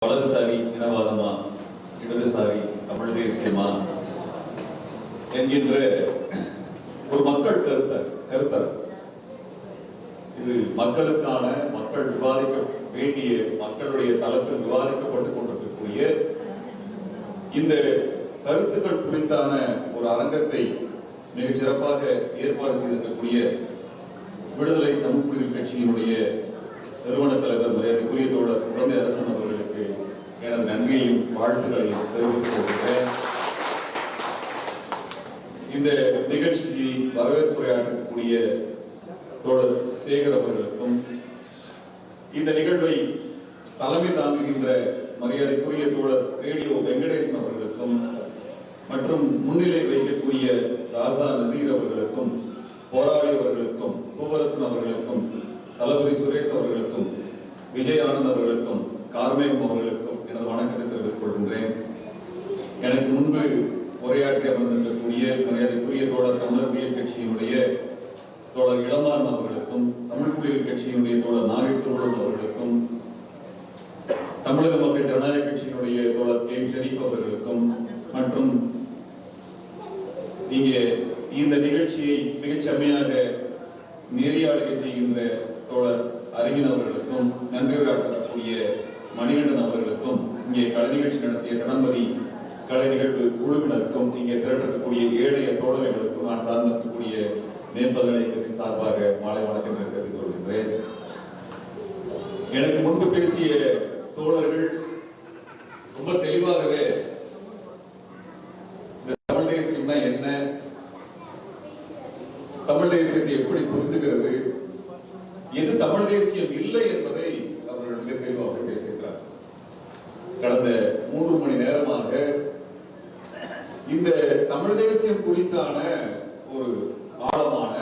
வலதுசாரி இனவாதமா இடதுசாரி தமிழ் தேசியமா என்கின்ற ஒரு மக்கள் கருத்தர் இது மக்களுக்கான மக்கள் விவாதிக்க வேண்டிய மக்களுடைய தளத்தில் விவாதிக்கப்பட்டுக் கொண்டிருக்கக்கூடிய இந்த கருத்துக்கள் குறித்தான ஒரு அரங்கத்தை மிக சிறப்பாக ஏற்பாடு செய்திருக்கக்கூடிய விடுதலை தமிழ் புலிகள் கட்சியினுடைய நிறுவன தலைவர் மரியாதைக்குரிய தோழர் குழந்தை அரசன் அவர்களுக்கு எனது நன்றியையும் வாழ்த்துக்களையும் தெரிவித்துக் கொள்கிறேன். இந்த நிகழ்ச்சிக்கு வரவேற்புரையாற்றக்கூடிய தோழர் சேகர் அவர்களுக்கும் இந்த நிகழ்வை தலைமை தாங்குகின்ற மரியாதைக்குரிய தோழர் ரேடியோ வெங்கடேசன் அவர்களுக்கும் மற்றும் முன்னிலை வைக்கக்கூடிய ராசா நசீர் அவர்களுக்கும் போராளி அவர்களுக்கும் பூவரசன் அவர்களுக்கும் தளபதி சுரேஷ் அவர்களுக்கும் விஜய் ஆனந்த் அவர்களுக்கும் கார்மேகம் அவர்களுக்கும் எனது வணக்கத்தை தெரிவித்துக் கொள்கின்றேன். எனக்கு முன்பு உரையாற்றி அமர்ந்திருக்கக்கூடிய மரியாதைக்குரிய தோழர் தமிழர் புலிகள் கட்சியினுடைய தோழர் இளமாறன் அவர்களுக்கும் தமிழ் புலிகள் கட்சியினுடைய தோழர் நாகை திருவள்ளுவர் அவர்களுக்கும் தமிழக மக்கள் ஜனநாயக கட்சியினுடைய தோழர் கே ஷெரீப் அவர்களுக்கும் மற்றும் இங்கே இந்த நிகழ்ச்சியை மிகச் செம்மையாக நெறியாளுகை செய்கின்ற தோழர் அறிஞன் அவர்களுக்கும் நன்றி காட்டக்கூடிய மணிகண்டன் அவர்களுக்கும் இங்கே கலை நிகழ்ச்சி நடத்திய கணபதி கலை நிகழ்வு குழுவினருக்கும் இங்கே திரட்டக்கூடிய ஏழைய தோழர்களுக்கும் நான் சார்ந்திருக்கக்கூடிய மேம்பதனை இயக்கத்தின் சார்பாக மாலை வணக்கம் தெரிவித்துக் கொள்கின்றேன். எனக்கு முன்பு பேசிய தோழர்கள் ரொம்ப தெளிவாகவே தமிழ் தேசியம்னா என்ன, தமிழ் தேசியத்தை எப்படி புரிந்துகிறது, எது தமிழ் தேசியம் இல்லை என்பதை அவர்கள் மிக தெளிவாக பேசுகிறார். கடந்த 3 மணி நேரமாக இந்த தமிழ் தேசியம் குறித்தான ஒரு ஆழமான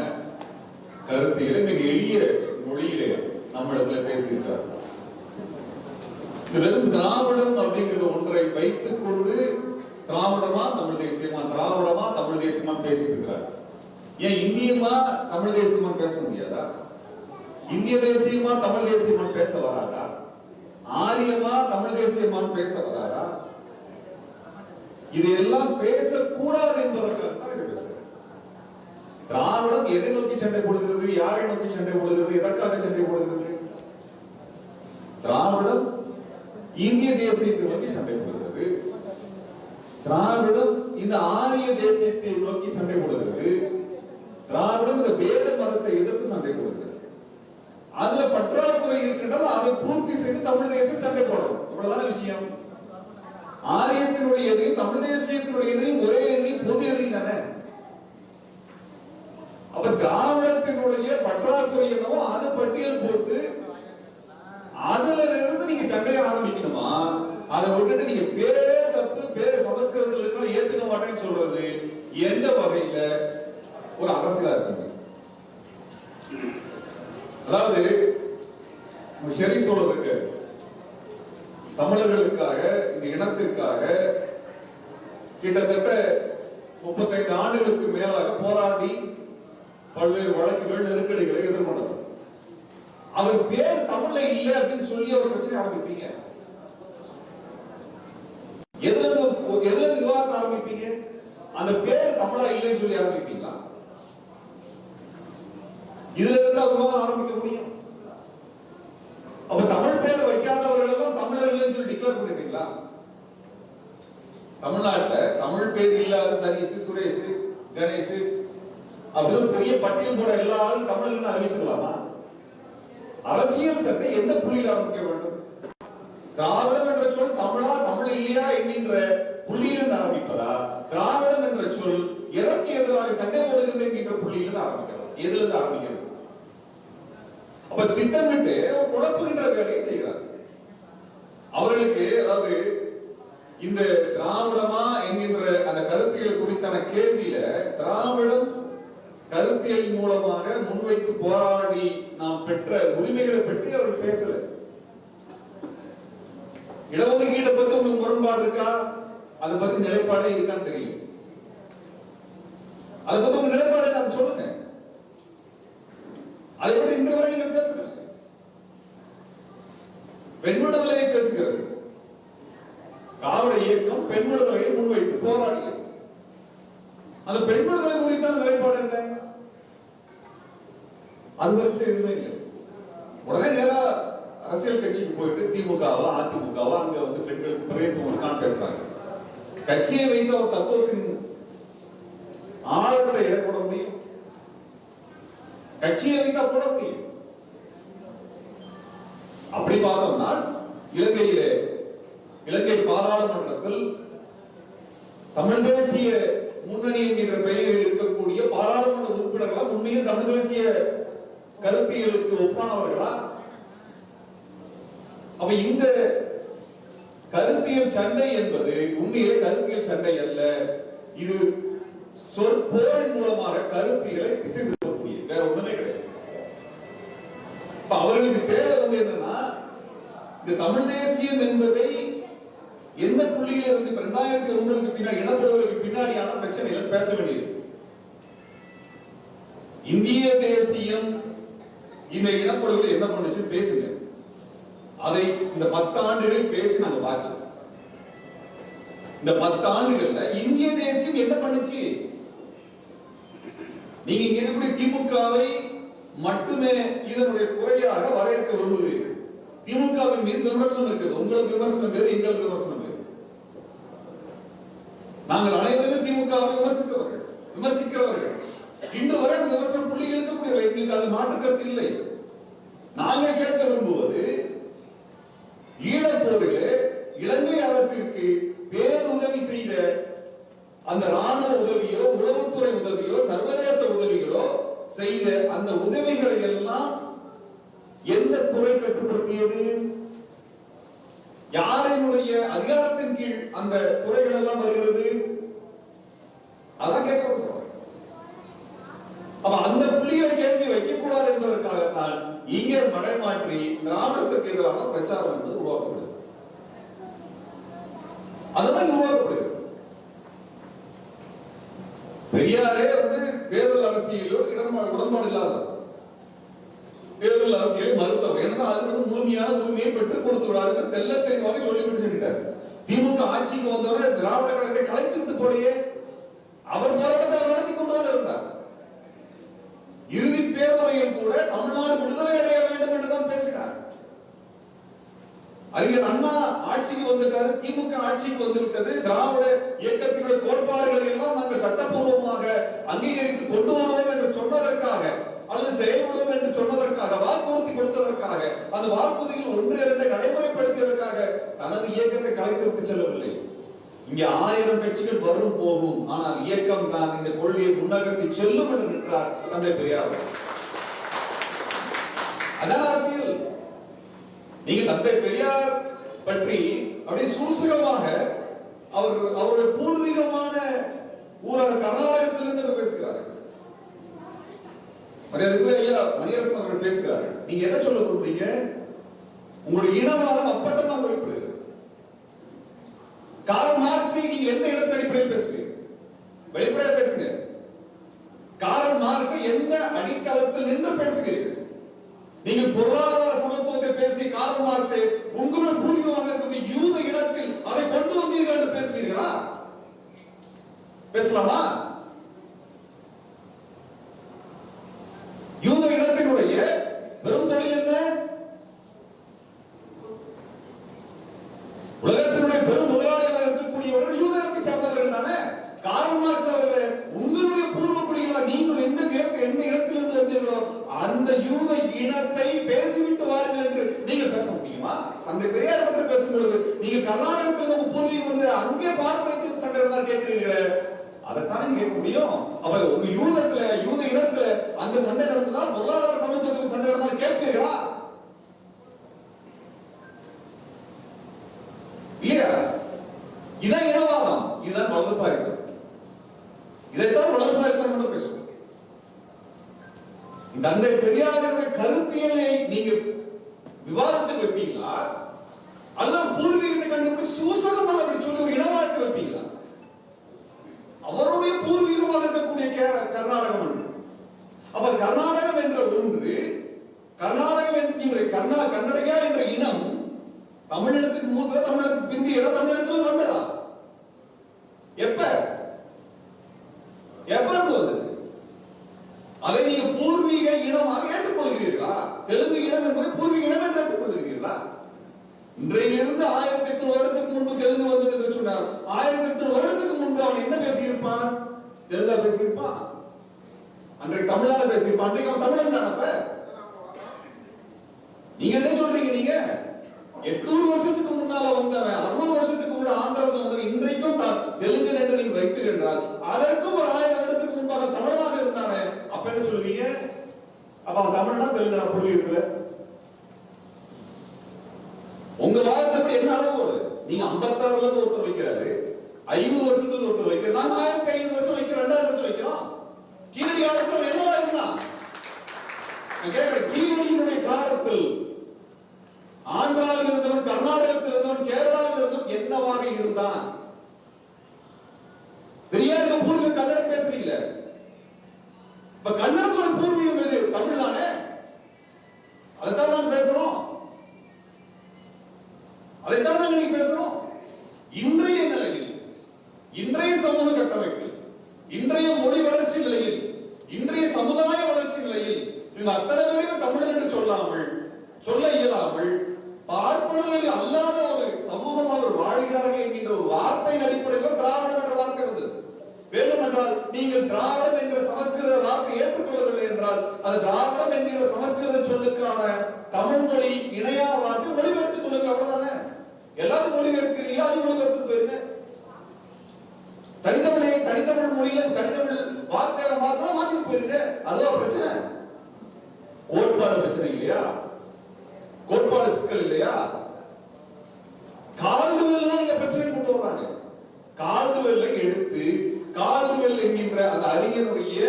கருத்தியலை மிக எளிய மொழியிலே நம்மிடத்துல பேசியிருக்கிறார். வெறும் திராவிடம் அப்படிங்கிற ஒன்றை வைத்துக் கொண்டு திராவிடமா தமிழ் தேசியமா திராவிடமா தமிழ் தேசியமா பேசிட்டு இருக்கிறார். ஏன் இந்தியமா தமிழ் தேசியமா பேச முடியாதா? இந்திய தேசியமா தமிழ் தேசியமா பேச வராதா? ஆரியமா தமிழ் தேசியமான் பேச வராதா? இதையெல்லாம் பேசக்கூடாது என்பதற்காக தான் இது பேசுறேன். திராவிடம் எதை நோக்கி சண்டை போடுகிறது, யாரை நோக்கி சண்டை போடுகிறது, எதற்காக சண்டை போடுகிறது? திராவிடம் இந்திய தேசியத்தை நோக்கி சண்டை போடுகிறது. திராவிடம் இந்த ஆரிய தேசியத்தை நோக்கி சண்டை போடுகிறது. திராவிடம் இந்த வேத மதத்தை எதிர்த்து சண்டை போடுகிறது. அதுல பற்றாக்குறை இருக்கின்றால் அதை பூர்த்தி செய்து தமிழ் தேசியம் சண்டை போடணும். இவ்வளவுதான விஷயம். ஆரியத்தினுடைய எதிரியும் தமிழ் தேசியத்தினுடைய எதிரியும் ஒரே எதிரியும் பொது எதிரி தானே. அப்ப திராவிடத்தினுடைய பற்றாக்குறை என்னவோ அது பட்டியல் போட்டு அதுல இருந்து நீங்க சண்டையை ஆரம்பிக்கணுமா? அதை விட்டுட்டு நீங்க பேரே தப்பு பேரு சமஸ்கிருதத்தில் இருக்கிற ஏத்துக்க மாட்டேன்னு சொல்றது எந்த வகையில ஒரு அரசியலா இருக்குங்க? அதாவது ஷெரீப் தோழருக்கு தமிழர்களுக்காக இந்த இனத்திற்காக கிட்டத்தட்ட 35 ஆண்டுகளுக்கு மேலாக போராடி பல்வேறு வழக்குகள் நெருக்கடிகளை எதிர்கொண்டார். அவர் பேர் தமிழ்ல இல்ல அப்படின்னு சொல்லி அவர் பிரச்சனை ஆரம்பிப்பீங்க. எதுல விவாதத்தை ஆரம்பிப்பீங்க? அந்த பேர் தமிழா இல்லைன்னு சொல்லி ஆரம்பிப்பீங்களா? இதுல இருந்து விவாதம் ஆரம்பிக்க முடியும். அப்ப தமிழ் பேர் வைக்காதவர்கள் எல்லாம் தமிழர்கள் சொல்லி டிக்ளேர் பண்ணிருக்கீங்களா? தமிழ்நாட்டுல தமிழ் பேர் இல்லாத சதீஷ், சுரேஷ், கணேஷ் அப்படின்னு பெரிய பட்டியல் போட எல்லாரும் தமிழர்கள் அறிவிச்சிடலாமா? அரசியல் சட்டை எந்த புள்ளியில் ஆரம்பிக்க வேண்டும்? திராவிடம் என்ற சொல் தமிழா தமிழ் இல்லையா என்கின்ற புள்ளியிலிருந்து ஆரம்பிப்பதா? திராவிடம் என்ற சொல் எதற்கு எதிராக சண்டை போடுகிறது என்கின்ற புள்ளியிலிருந்து ஆரம்பிக்கலாம். எதுல இருந்து ஆரம்பிக்கிறது? அப்ப திட்டமிட்டு குழப்புகின்ற வேலையை செய்கிறார். அவர்களுக்கு அதாவது இந்த திராவிடமா என்கின்ற அந்த கருத்தியல் குறித்தான கேள்வியில திராவிடம் கருத்தியல் மூலமாக முன்வைத்து போராடி நாம் பெற்ற உரிமைகளை பற்றி அவர்கள் பேசல. இடஒதுக்கீட்டை பத்தி உங்களுக்கு முரண்பாடு இருக்கா? அதை பத்தி நிலைப்பாடே இருக்கான்னு தெரியும். அதை பத்தி உங்க நிலைப்பாடு அதை சொல்லுங்க. அதை பற்றி இன்று வரை நீங்கள் பேசுங்க. பெண் விடுதலையை பேசுகிறது, பெண் விடுதலையை முன்வைத்து போராடியது. அந்த பெண் விடுதலை குறித்தான நிலைப்பாடு என்ன? அது வரைக்கும் எதுவுமே இல்லை. உடனே நேரா அரசியல் கட்சிக்கு போயிட்டு திமுகவா அதிமுகவா அங்க வந்து பெண்களுக்கு பிரதித்துவம் பேசுறாங்க. கட்சியை வைத்த ஒரு தத்துவத்தின் ஆழத்தை இட போட முடியும், கட்சியை வைத்தா போட முடியும். அப்படி பார்த்தோம்னா இலங்கை பாராளுமன்றத்தில் தமிழ் தேசிய முன்னணி என்கிற பெயரில் இருக்கக்கூடிய பாராளுமன்ற உறுப்பினர்கள் உண்மையில் தமிழ் தேசிய கருத்தியலுக்கு ஒப்பானவர்களா? அப்ப இந்த கருத்தியல் சண்டை என்பது உண்மையிலே கருத்தியல் சண்டை அல்ல. இது சொற்போரின் மூலமாக கருத்தியலை திசை திருப்பக்கூடிய வேற ஒண்ணுமே கிடையாது. அவர்களுக்கு தேவை வந்து என்னன்னா, இந்த தமிழ் தேசியம் என்பதை எந்த புள்ளியில இருந்து 2009 பின்னாடி இனப்படுவதற்கு பின்னாடியான பிரச்சனைகள் பேச வேண்டியது. இந்திய தேசியம் இந்த இனப்படுகொலை என்ன பண்ணுச்சு பேசுங்க. அதை இந்த 10 ஆண்டுகளில் பேசி நாங்க பார்க்கல. இந்த 10 ஆண்டுகள்ல இந்திய தேசியம் என்ன பண்ணுச்சு? நீங்க இங்க இருக்கக்கூடிய திமுகவை மட்டுமே இதனுடைய குறையாக வரையறுக்க விரும்புகிறீர்கள். திமுகவின் மீது விமர்சனம் இருக்குது. உங்களுக்கு விமர்சனம் வேறு, எங்களுக்கு விமர்சனம் வேறு. நாங்கள் அனைவரும் திமுகவை விமர்சிக்கிறவர்கள். இன்று வரை அந்த விமர்சனம் புள்ளியில் இருக்கக்கூடிய எங்களுக்கு அது மாற்று கருத்து இல்லை. நாங்கள் கேட்க விரும்புவது, ஈழப்போரிலே இலங்கை அரசிற்கு பேருதவி செய்த அந்த ராணுவ உதவியோ உளவுத்துறை உதவியோ சர்வதேச உதவிகளோ செய்த அந்த உதவிகளை எல்லாம் எந்த துறை கட்டுப்படுத்தியது? யாரினுடைய அதிகாரத்தின் கீழ் அந்த துறைகள் எல்லாம் வருகிறது? அதான் கேட்க. அப்ப அந்த புள்ளியை கேள்வி வைக்கக்கூடாது என்பதற்காகத்தான் இங்கே மடைமாற்றி திராவிடத்திற்கு எதிரான பிரச்சாரம் என்பது உருவாக்கப்படுது. அதுதான் உருவாக்கப்படுது. பெரியாரே வந்து தேர்தல் அரசியலோடு உடன்பாடு இல்லாத தேர்தல் அரசியலை மறுத்தவர். ஏன்னா அதுக்கு முழுமையான உரிமையை பெற்றுக் கொடுத்து விடாது தெல்ல தெளிவாக சொல்லிவிட்டு சொல்லிட்டார். திமுக ஆட்சிக்கு வந்தவரை திராவிட கழகத்தை கலைத்து விட்டு போலையே, அவர் போராட்டத்தை அவர் நடத்தி கொண்டுதான் இருந்தார். இறுதி பேரவையில் கூட தமிழ்நாடு விடுதலை அடைய வேண்டும் என்றுதான் பேசினார். அறிஞர் அண்ணா ஆட்சிக்கு வந்துட்டாரு, திமுக ஆட்சிக்கு வந்து விட்டது. திராவிட இயக்கத்தினுடைய கோட்பாடுகளை எல்லாம் நாங்கள் சட்டப்பூர்வமாக அங்கீகரித்து கொண்டு வருவோம் என்று சொன்னதற்காக அல்லது செயல்படுவோம் என்று சொன்னதற்காக வாக்குறுதி கொடுத்ததற்காக அந்த வாக்குறுதியில் 1-2 நடைமுறைப்படுத்தியதற்காக தனது இயக்கத்தை கலைத்து விட்டு செல்லவில்லை. இங்க 1000 கட்சிகள் வரும் போகும், ஆனால் இயக்கம் தான் இந்த கொள்கையை முன்னகர்த்தி செல்லும் என்று நின்றார் தந்தை பெரியார். அதான் அரசியல். நீங்க தந்தை பெரியார் பற்றி அப்படியே சூசகமாக அவருடைய பூர்வீகமான ஊராக கர்நாடகத்திலிருந்து பேசுகிறார்கள். ஐயா மணியரசன் அவர்கள் பேசுகிறார்கள். நீங்க எதை சொல்ல கொடுப்பீங்க? உங்களுடைய இனவாதம் அப்பட்டமாக வெளிப்படுகிறது. கார்ல் மார்க்ஸை நீங்க எந்த இடத்துல அடிப்படையில் பேசுவீங்க? வெளிப்படையா பேசுங்க. கார்ல் மார்க்ஸை எந்த அடித்தளத்தில் நின்று பேசுகிறீர்கள்? நீங்கள் பொருளாதார சமத்துவத்தை பேசி கார்ல் மார்க்ஸை உங்களுடைய பூர்வீகமாக இருக்கக்கூடிய யூத இனத்தில் அதை கொண்டு வந்தீர்கள் என்று பேசுவீர்களா? பேசலாமா? யூத இனத்தினுடைய பெரும் தொழில் என்ன? உலகத்தினுடைய பெரும் முதலாளியாக இருக்கக்கூடியவர்கள் யூத இனத்தை சார்ந்தவர்கள் தானே. கார்ல் மார்க்ஸ் அவர்கள் உங்களுடைய பூர்வ குடிகளா, நீங்கள் எந்த இடத்திலிருந்து வந்தீர்களோ அந்த யூத இனத்தை பேசிவிட்டு வாருங்கள் என்று நீங்கள் பேச முடியுமா? அந்த பெரியார் பற்றி பேசும்பொழுது நீங்க கர்நாடகத்தில் உங்க பூர்வீகம் வந்து அங்கே பார்ப்பதற்கு சண்டை தான் கேட்கிறீர்களே, அதைத்தானே கேட்க முடியும். அப்ப உங்க யூத இனத்துல அந்த சண்டை நடந்ததால் பொருளாதார சமத்துவத்துக்கு சண்டை நடந்தால் கேட்பீர்களா? இல்லையா? இதான் இனவாதம், இதுதான் வலதுசாரித்தம். இதைத்தான் வலதுசாரித்தம் என்று பேசுவோம். தந்தை பெரியாருடைய கருத்தியலை நீங்க விவாதத்துக்கு வைப்பீங்களா, அல்லது பூர்வீகத்தை கண்டுபிடிச்சு சூசகமாக அப்படி சொல்லி ஒரு இனவாதத்தை வைப்பீங்களா? அவருடைய பூர்வீகமாக இருக்கக்கூடிய கர்நாடகம். அப்ப கர்நாடகம் என்ற ஒன்று, கர்நாடகம் என்கிற கன்னடையா என்ற இனம் தமிழினத்துக்கு மூத்த, தமிழத்துக்கு பிந்திய தமிழகத்தில் வந்ததா? அதை நீங்க பூர்வீக இனமாக ஏற்றுக்கொள்கிறீர்களா? தெலுங்கு இனம் என்பதை பூர்வீக இனம் என்று ஏற்றுக்கொள்கிறீர்களா? இன்றையிலிருந்து 1800 வருடத்துக்கு முன்பு தெலுங்கு வந்தது என்று சொன்னார். 1800 வருடத்துக்கு முன்பு அவன் என்ன பேசியிருப்பான்? தெலுங்கா பேசியிருப்பான். அன்றைக்கு தமிழால பேசியிருப்பான். அன்றைக்கு அவன் தமிழன் தானப்ப. நீங்க என்ன சொல்றீங்க? நீங்க 800 வருஷத்துக்கு முன்னால வந்தவன், 600 வருஷத்துக்கு முன்னாடி ஆந்திரத்தில் வந்தவன் இன்றைக்கும் தெலுங்கு என்று நீங்க வைப்பீர்கள் என்றால் அதற்கும் ஒரு 1000 வருடத்துக்கு முன்பாக தமிழனாக இருந்தானே, அப்ப என்ன சொல்லுவீங்க? அப்ப அவன் தமிழனா தெலுங்கா புரியுதுல? உங்க வாதத்தை என்ன அளவோடு? நீங்க 56ல இருந்து ஒருத்தர் வைக்கிறாரு, 500 வருஷத்துல ஒருத்தர் வைக்கிறார், நாங்க 1500 வருஷம் வைக்கிறோம், 2000 வருஷம் வைக்கிறோம். கீழடி காலத்துல என்னவா இருந்தான்? நான் கேட்கிறேன், கீழடியினுடைய காலத்தில் ஆந்திராவில் இருந்தவன், கர்நாடகத்தில் இருந்தவன், கேரளாவில் இருந்தவன் என்னவாக இருந்தான்? பெரியாருக்கு பூர்வீகம் கன்னடம் பேசுறீங்க. இப்ப கன்னடத்தோட பூர்வீகம் எது? தமிழ் தானே. அதைத்தான் நான் பேசுறோம். அதைத்தான் நாங்கள் நீங்க பேசுறோம். இன்றைய நிலையில், இன்றைய சமூக கட்டமைப்பில், இன்றைய மொழி வளர்ச்சி நிலையில், இன்றைய சமுதாய வளர்ச்சி நிலையில் இவங்க அத்தனை பேரையும் தமிழன் என்று சொல்ல இயலாமல் பார்ப்பனர்கள் அல்லாத ஒரு சமூகம் அவர் வாழ்கிறார்கள் என்கின்ற ஒரு வார்த்தையின் அடிப்படையில் திராவிடம் என்ற வார்த்தை வந்தது. வேண்டுமென்றால் நீங்கள் திராவிடம் என்ற சமஸ்கிருத வார்த்தை ஏற்றுக்கொள்ளவில்லை என்றால் அது திராவிடம் என்கிற சமஸ்கிருத சொல்லுக்கான தமிழ் மொழி இணையான வார்த்தை மொழிபெயர்த்துக் கொள்ளுங்கள், அவ்வளவுதானே. எல்லாரும் மொழிபெயர்க்கிறீங்க, அது மொழிபெயர்த்து போயிருங்க. தனித்தமிழ் மொழியில தனித்தமிழ் வார்த்தையாக மாத்திரம் மாத்திட்டு போயிருங்க. அதுவா பிரச்சனை? கோட்பாடு பிரச்சனை இல்லையா? கோட்பாடு சிக்கல் இல்லையா? கால்டுவெல் தான் இந்த பிரச்சனை கொண்டு வர்றாங்க. கால்டுவெல்லை எடுத்து கால்டுவெல் என்கின்ற அந்த அறிஞருடைய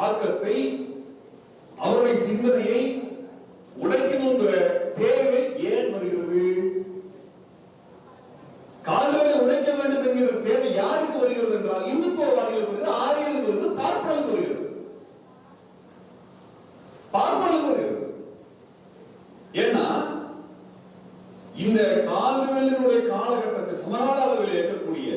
ஆக்கத்தை, அவருடைய சிந்தனையை உடைக்கணுங்கிற தேவை ஏன் வருகிறது? கால்டுவெல்லை உடைக்க வேண்டும் என்கிற தேவை யாருக்கு வருகிறது என்றால் இந்துத்துவவாதிகளுக்கு வருகிறது, ஆரியர்களுக்கு வருகிறது, பார்ப்பனர்களுக்கு வருகிறது. பார்ப்பனர்களுக்கு வருகிறது. ஏன்னா இந்த கால்டுவெல்லினுடைய காலகட்டத்தை சமகால அளவில் இருக்கக்கூடிய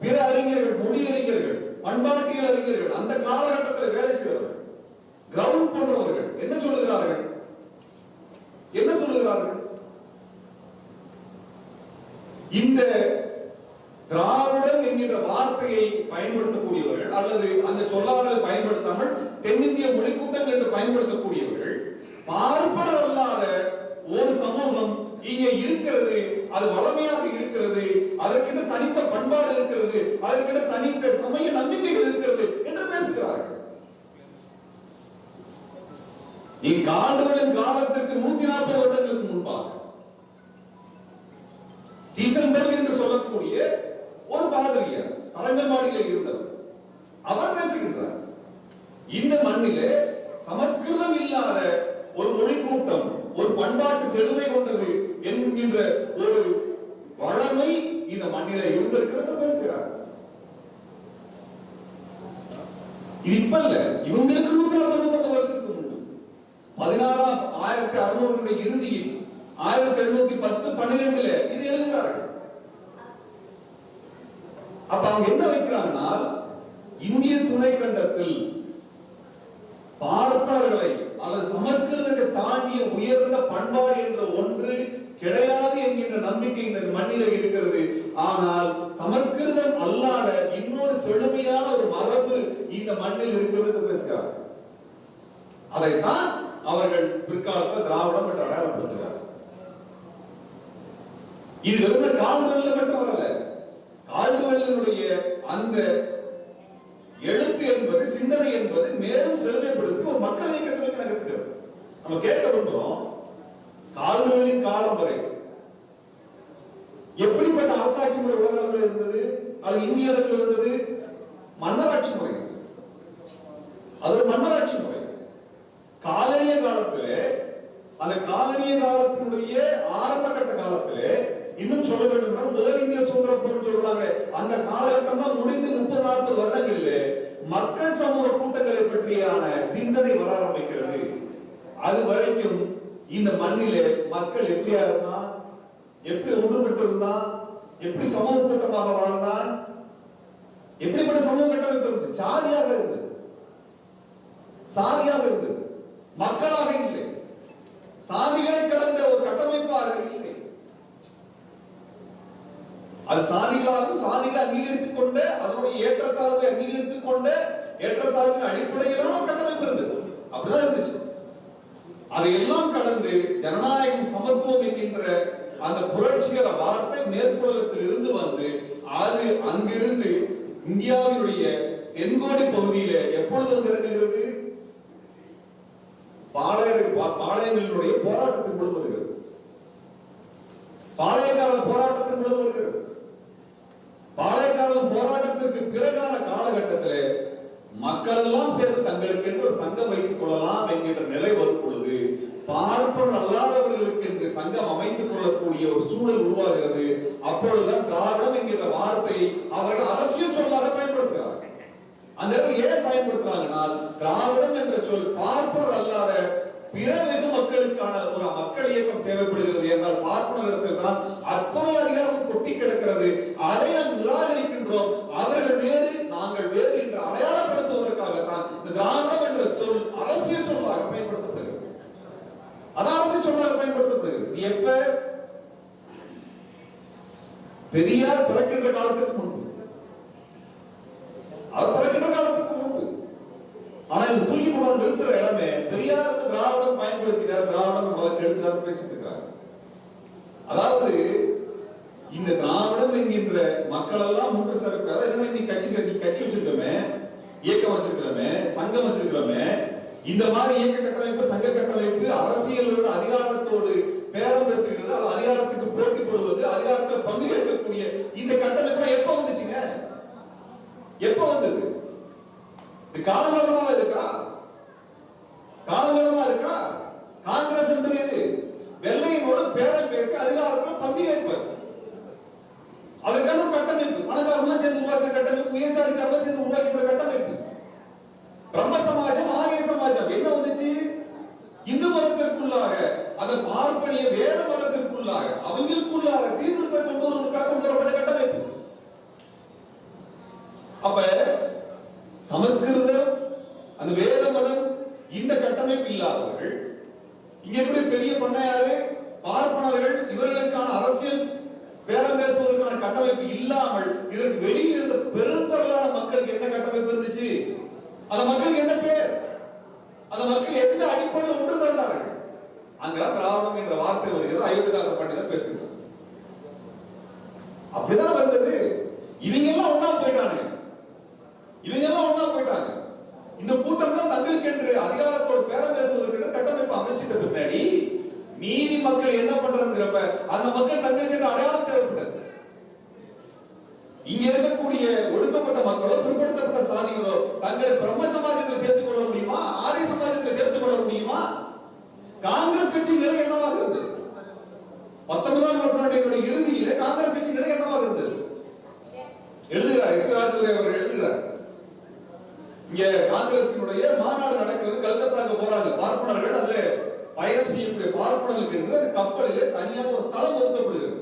பிற அறிஞர்கள், மொழி அறிஞர்கள், பண்பாட்டியல் அறிஞர்கள், அந்த காலகட்டத்தில் வேலை செய்வார்கள், கிரவுண்ட் போன்றவர்கள் என்ன சொல்லுகிறார்கள்? இந்த திராவிடம் என்கின்ற வார்த்தையை பயன்படுத்தக்கூடியவர்கள் அல்லது அந்த சொல்லாடலை பயன்படுத்தாமல் தென்னிந்திய மொழிக்கூட்டங்கள் என்று பயன்படுத்தக்கூடியவர்கள் பார்ப்பனர் அல்லாத ஒரு சமூகம் இங்கே இருக்கிறது, அது வளமையாக இருக்கிறது, அதற்கென்று தனித்த பண்பாடு இருக்கிறது, அதற்கென்று தனித்த சமய நம்பிக்கைகள் இருக்கிறது என்று பேசுகிறார்கள். இக்காலங்களின் காலத்திற்கு 140 வருடங்களுக்கு முன்பாக சீசன்பர்க் என்று சொல்லக்கூடிய ஒரு பாதிரியார் அரங்கமாடியில் இருந்தவர், அவர் பேசுகின்றார். இந்த மண்ணிலே சமஸ்கிருதம் இல்லாத ஒரு மொழி கூட்டம், ஒரு பண்பாட்டு செழுமை கொண்டது என்கின்ற ஒரு வளமை இந்த மண்ணிலே இருந்திருக்கிறது பேசுகிறார். இது இப்ப இல்ல, இவங்களுக்கு 149 வருஷத்துக்கு முன்பு 1600 இறுதியில் 1710-12 இது எழுதுகிறார்கள். அப்ப அவங்க என்ன வைக்கிறாங்கன்னா, இந்திய துணைக்கண்டத்தில் பார்ப்பனர்களை அல்லது சமஸ்கிருதத்தை தாண்டிய உயர்ந்த பண்பாடு என்ற ஒன்று கிடையாது என்கின்ற நம்பிக்கை இந்த மண்ணில இருக்கிறது. ஆனால் சமஸ்கிருதம் அல்லாத இன்னொரு செழுமையான ஒரு மரபு இந்த மண்ணில் இருக்கிறது பேசுகிறார். அதைத்தான் அவர்கள் பிற்காலத்தில் திராவிடம் என்று அடையாளப்படுத்துகிறார். இது வெறும் கால்டுவெல்ல மட்டும் வரல. கால்டுவெல்லினுடைய அந்த எழுத்து என்பது, சிந்தனை என்பது மேலும் செழுமைப்படுத்தி ஒரு மக்கள் இயக்கத்தை நகர்த்துகிறது. நம்ம கேட்க விரும்புகிறோம், கால்டுவெல்லின் காலம் வரை எப்படிப்பட்ட அரசாட்சி முறை உலகளவில் இருந்தது? அது இந்திய அளவில் இருந்தது. மன்னராட்சி முறை, அது ஒரு மன்னராட்சி முறை. காலனிய காலத்திலே, அந்த காலனிய காலத்தினுடைய ஆரம்ப கட்ட காலத்திலே, இன்னும் சொல்ல வேண்டும், முதல் இந்திய சுதந்திர போர் சொல்றாங்க, அந்த காலகட்டம் தான் முடிந்து 30-40 வருடங்களிலே மக்கள் சமூக கூட்டங்களை பற்றியான சிந்தனை வர ஆரம்பிக்கிறது. அது வரைக்கும் இந்த மண்ணிலே மக்கள் எப்படியா இருந்தான், எப்படி ஒன்றுபட்டு இருந்தான், எப்படி சமூக கூட்டமாக வாழ்ந்தான், எப்படிப்பட்ட சமூக கட்டமைப்பு இருந்தது? சாதியாக இருந்தது. சாதியாக இருந்தது, மக்களாக இல்லை, சாதிகளை கடந்த ஒரு கட்டமைப்பாக இல்லை. அது சாதிகளாகவும் சாதிகளை அங்கீகரித்துக் கொண்ட அதனுடைய ஏற்றத்தாழ்வை அங்கீகரித்துக் கொண்ட ஏற்றத்தாழ்வின் அடிப்படையிலான ஒரு கட்டமைப்பு இருந்தது. அப்படிதான் இருந்துச்சு. அதையெல்லாம் கடந்து ஜனநாயகம் சமத்துவம் என்கின்ற அந்த புரட்சிகர வார்த்தை மேற்குலகத்தில் இருந்து வந்து அது அங்கிருந்து இந்தியாவினுடைய தென்கோடி பகுதியில எப்பொழுது வந்து இறங்குகிறது? பாளையங்களினுடைய போராட்டத்தின் பொழுது வருகிறது. பாளையக்கால போராட்டத்தின் பொழுது வருகிறது. பாளையக்கால போராட்டத்திற்கு பிறகான காலகட்டத்தில் மக்கள் எல்லாம் சேர்ந்து தங்களுக்கு என்று ஒரு சங்கம் வைத்துக் கொள்ளலாம் என்கின்ற நிலை வரும் பொழுது பார்ப்பன அல்லாதவர்களுக்கு என்று சங்கம் அமைத்துக் கொள்ளக்கூடிய ஒரு சூழல் உருவாகிறது. அப்பொழுதுதான் திராவிடம் என்கிற வார்த்தையை அவர்கள் அரசியல் சொல்லாக பயன்படுத்துகிறார்கள். அந்த ஏன் பயன்படுத்துறாங்கன்னா, திராவிடம் என்ற சொல் பார்ப்பனர் அல்லாத பிற வெகு மக்களுக்கான ஒரு மக்கள் இயக்கம் தேவைப்படுகிறது என்றால் பார்ப்பனரிடத்தில் தான் அத்தனை அதிகாரம் கொட்டி கிடக்கிறது. அதை நாம் நிராகரிக்கின்றோம். அவர்கள் வேறு நாங்கள் வேறு என்று அடையாளப்படுத்துவதற்காகத்தான் இந்த திராவிடம் என்ற சொல் அரசியல் சொல்லாக பயன்படுத்தப்படுகிறது. அது அரசியல் சொல்லாக பயன்படுத்தப்படுகிறது. எப்ப? பெரியார் பிறக்கின்ற காலத்துக்கு முன்பு, அவர் பிறக்கின்ற காலத்துக்கு முன்பு. ஆனா இந்த தூக்கி கொண்டாந்து நிறுத்துற இடமே பெரியார் திராவிடம் பயன்படுத்தினார், திராவிடம் முதல்ல எடுத்துக்காக பேசிட்டு இருக்கிறார். அதாவது இந்த திராவிடம் என்கின்ற மக்கள் எல்லாம் ஒன்று சேர்க்கிறார். என்ன நீ கட்சி வச்சிருக்கோமே, இயக்கம் வச்சிருக்கிறோமே, சங்கம் வச்சிருக்கிறோமே, இந்த மாதிரி இயக்க கட்டமைப்பு சங்க கட்டமைப்பு அரசியலோடு அதிகாரத்தோடு பேரம் பேசுகிறது, அதிகாரத்துக்கு போட்டி போடுவது, அதிகாரத்தில் பங்கு கேட்கக்கூடிய இந்த கட்டமைப்பு எப்ப வந்துச்சுங்க? எப்ப வந்தது? இது காலகாலமா இருக்கா? காலகாலமா இருக்கா? காங்கிரஸ் என்பது எது? வெள்ளையனோடு பேரம் பேசி அதிகாரத்தில் பங்கு கேட்பது. அதற்கான ஒரு கட்டமைப்பு, பணக்காரர்கள் சேர்ந்து உருவாக்கிய கட்டமைப்பு, உயர்சாதிக்காரர்கள் சேர்ந்து உருவாக்கிய கட்டமைப்பு. பிரம்ம சமாஜம், ஆரிய சமாஜம் என்ன வந்துச்சு? இந்து மதத்திற்குள்ளாக, அந்த பார்ப்பனிய வேத மதத்திற்குள்ளாக, அவங்களுக்குள்ளாக சீர்திருத்தம் கொண்டு வருவதற்காக கொண்டு வரப்பட்ட கட்டமைப்பு. அப்ப சமஸ்கிருதம், அந்த வேத மதம், இந்த கட்டமைப்பு இல்லாதவர்கள் இங்க எப்படி பெரிய பண்ணையாரு பார்ப்பனர்கள் இவர்களுக்கான அரசியல் பேரம் பேசுவதற்கான கட்டமைப்பு இல்லாமல் இதற்கு வெளியில் இருந்த பெருந்தரலான மக்களுக்கு என்ன கட்டமைப்பு இருந்துச்சு? அந்த மக்களுக்கு என்ன பேர்? அந்த மக்கள் எந்த அடிப்படையில் ஒன்று திரண்டார்கள்? அங்கதான் திராவிடம் என்ற வார்த்தை வருகிறது. அயோத்திதாச பண்டிதர் பேசுகிறார். அப்படிதான் வந்தது. இவங்க எல்லாம் ஒன்னா போயிட்டாங்க. இவங்க எல்லாம் ஒன்னா போயிட்டாங்க. இந்த கூட்டம் தான் தங்களுக்கு என்று அதிகாரத்தோடு பேரம் பேசுவதற்கு கட்டமைப்பு அமைச்சிட்ட பின்னாடி மீதி மக்கள் என்ன பண்றதுங்கிறப்ப அந்த மக்கள் தங்களுக்கு என்று அடையாளம் தேவைப்பட்டது. இங்க இருக்கக்கூடிய ஒடுக்கப்பட்ட மக்களோ பிற்படுத்தப்பட்ட சாதிகளோ தங்கள் பிரம்ம சமாஜத்தில் சேர்த்துக் கொள்ள முடியுமா? ஆரிய சமாஜத்தில் சேர்த்துக் கொள்ள முடியுமா? காங்கிரஸ் கட்சி நிலை என்னவாக இருந்தது? 19ஆம் நூற்றாண்டினுடைய இறுதியிலே காங்கிரஸ் கட்சி நிலை என்னவாக இருந்தது? எழுதுகிறார் எஸ்ராஜதுரை அவர் எழுதுகிறார். இங்க காங்கிரசினுடைய மாநாடு நடக்கிறது, கல்கத்தாக்கு போறாங்க பார்ப்பனர்கள். அதுல பயணம் செய்யக்கூடிய பார்ப்பனர்களுக்கு என்று அந்த கப்பலிலே தனியாக ஒரு தளம் ஒதுக்கப்படுகிறது.